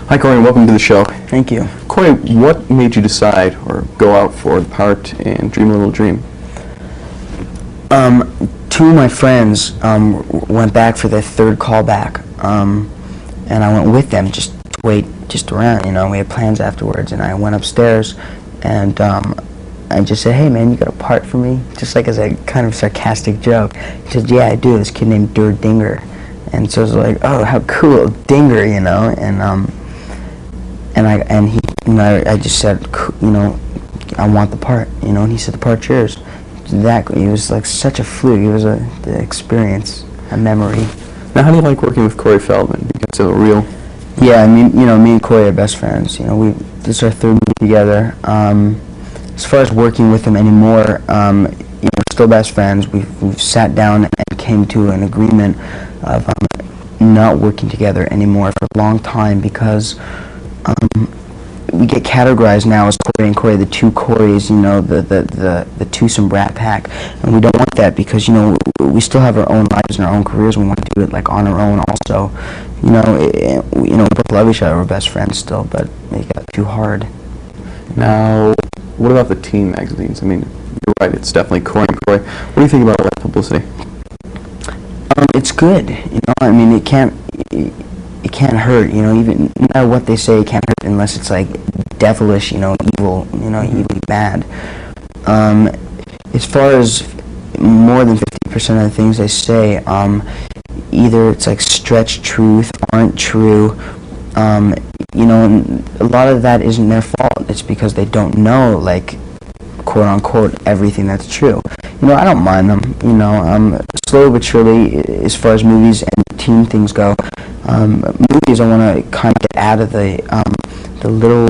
Hi Corey, and welcome to the show. Thank you. Corey, what made you decide or go out for the part in Dream a Little Dream? Two of my friends went back for their third callback, and I went with them just to wait around. We had plans afterwards, and I went upstairs, and I just said, "Hey man, you got a part for me?" Just like as a kind of sarcastic joke. He said, "Yeah, I do. This kid named Dinger." And so I was like, "Oh, how cool, Dinger," I just said, "I want the part," and he said, "The part's yours." It was like such a fluke. It was the experience, a memory. Now, how do you like working with Corey Feldman? Because of a real... Yeah, I mean, me and Corey are best friends. This is our third movie together. As far as working with him anymore, we're still best friends. We've sat down and came to an agreement of not working together anymore for a long time because we get categorized now as Corey and Corey, the two Corys, the twosome Brat Pack, and we don't want that because we still have our own lives and our own careers. We want to do it like on our own also. We both love each other. We're best friends still, but it got too hard. Now, what about the teen magazines? I mean, you're right. It's definitely Corey and Corey. What do you think about all that publicity? It's good. I mean, it can't hurt. Even no matter what they say, it can't hurt unless it's like devilish, evil, evilly bad. As far as more than 50% of the things they say, either it's like stretched truth, aren't true. And a lot of that isn't their fault. It's because they don't know, like, quote unquote, everything that's true. I don't mind them. Slowly but surely, as far as movies and teen things go, movies I want to kind of get out of the little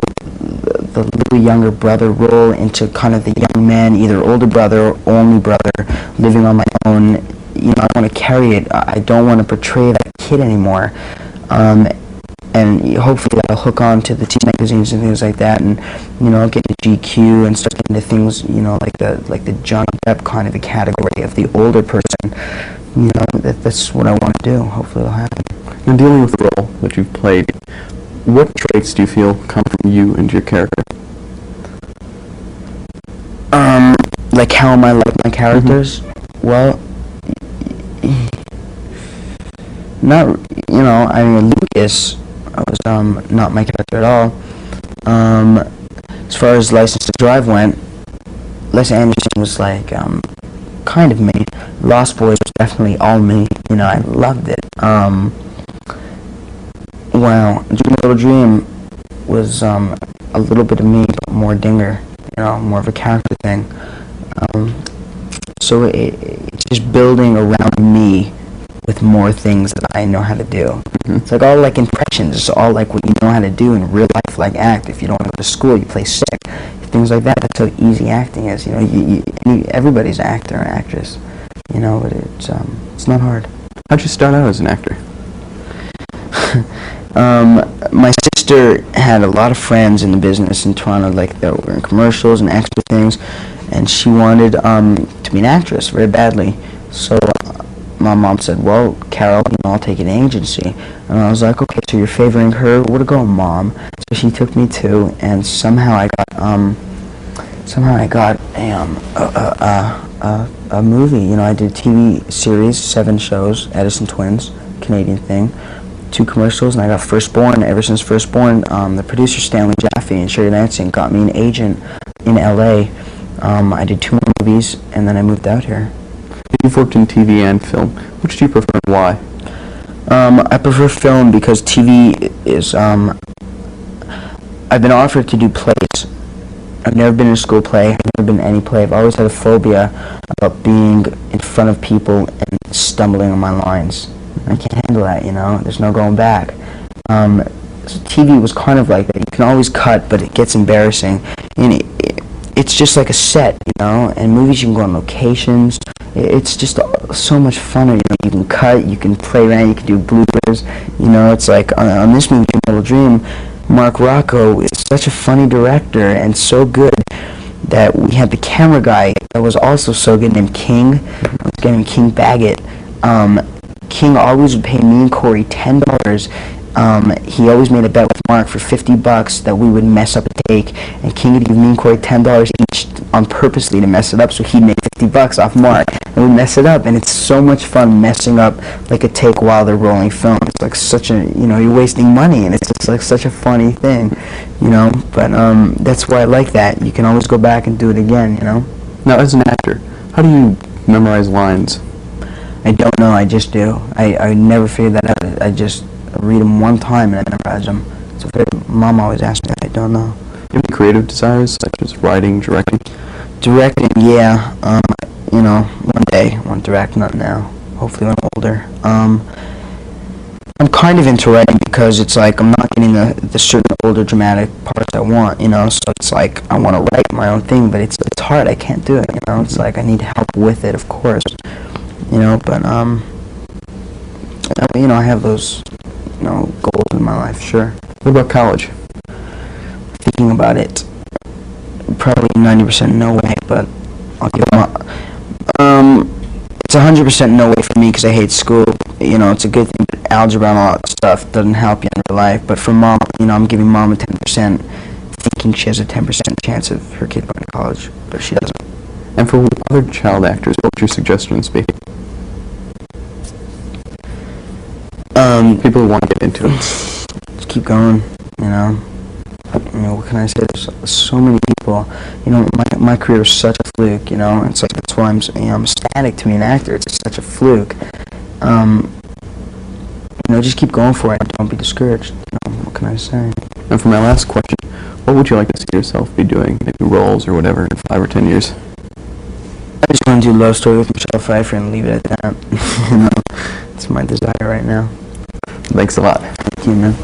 younger brother role into kind of the young man, either older brother or only brother, living on my own. I want to carry it. I don't want to portray that kid anymore. And hopefully that'll hook on to the teen magazines and things like that, and I'll get into GQ and start getting into things like the Johnny Depp kind of a category of the older person. That's what I want to do. Hopefully it'll happen. Now, dealing with the role that you've played, what traits do you feel come from you and your character? Like how am I like my characters? Mm-hmm. Well, not I mean Lucas was not my character at all. As far as License to Drive went, Les Anderson was like kind of me. Lost Boys was definitely all me. I loved it. Dream a Little Dream was a little bit of me, but more Dinger. More of a character thing. So it's just building around me with more things that I know how to do. Mm-hmm. It's like all like impressions. It's all like what you know how to do in real life, like act. If you don't go to school, you play sick. Things like that. That's how easy acting is. Everybody's an actor or actress. But it's not hard. How'd you start out as an actor? My sister had a lot of friends in the business in Toronto, like that were in commercials and extra things, and she wanted to be an actress very badly. So my mom said, "Well, Carol, I'll take an agency." And I was like, "Okay, so you're favoring her? Where to go, Mom?" So she took me too, and somehow I got a movie. I did a TV series, 7 shows, Edison Twins, Canadian thing. 2 commercials, and I got Firstborn. Ever since Firstborn, the producer Stanley Jaffe and Sherry Lansing got me an agent in LA. I did 2 more movies, and then I moved out here. You've worked in TV and film. Which do you prefer and why? I prefer film because TV is, I've been offered to do plays. I've never been in a school play. I've never been in any play. I've always had a phobia about being in front of people and stumbling on my lines. I can't handle that, There's no going back. So TV was kind of like that. You can always cut, but it gets embarrassing. And it's just like a set, And movies, you can go on locations. It's just so much funner. You can cut, you can play around, you can do bloopers. It's like on this movie, Dream a Little Dream, Mark Rocco is such a funny director and so good that we had the camera guy that was also so good named King. Let's get him King Baggett. King always would pay me and Corey $10 he always made a bet with Mark for $50 that we would mess up a take, and King would give me and Corey $10 each on purposely to mess it up, so he'd make $50 off Mark, and we'd mess it up, and it's so much fun messing up like a take while they're rolling film. It's like such a, you're wasting money, and it's just like such a funny thing, but that's why I like that. You can always go back and do it again, Now, as an actor, how do you memorize lines? I don't know, I just do. I never figured that out. I just read them one time and I memorize them. So Mom always asks me that. I don't know. Do you have any creative desires, such as writing, directing? Directing, yeah. One day I want to direct, not now. Hopefully when I'm older. I'm kind of into writing because it's like I'm not getting the certain older dramatic parts I want, so it's like I want to write my own thing, but it's hard. I can't do it, It's like I need help with it, of course, but I have those goals in my life, sure. What about college? Thinking about it, probably 90% no way, but I'll give them it's 100% no way for me because I hate school. It's a good thing, but algebra and all that stuff doesn't help you in real life. But for Mom, I'm giving Mom a 10%, thinking she has a 10% chance of her kid going to college, but she doesn't. And for other child actors, what would your suggestions be? People who want to get into it. Just keep going, what can I say? There's so many people. My career is such a fluke, It's like that's why I'm ecstatic to be an actor. It's just such a fluke. Just keep going for it. Don't be discouraged. What can I say? And for my last question, what would you like to see yourself be doing, maybe roles or whatever, in 5 or 10 years? I just want to do Love Story with Michelle Pfeiffer and leave it at that. It's my desire right now. Thanks a lot. Thank you, man.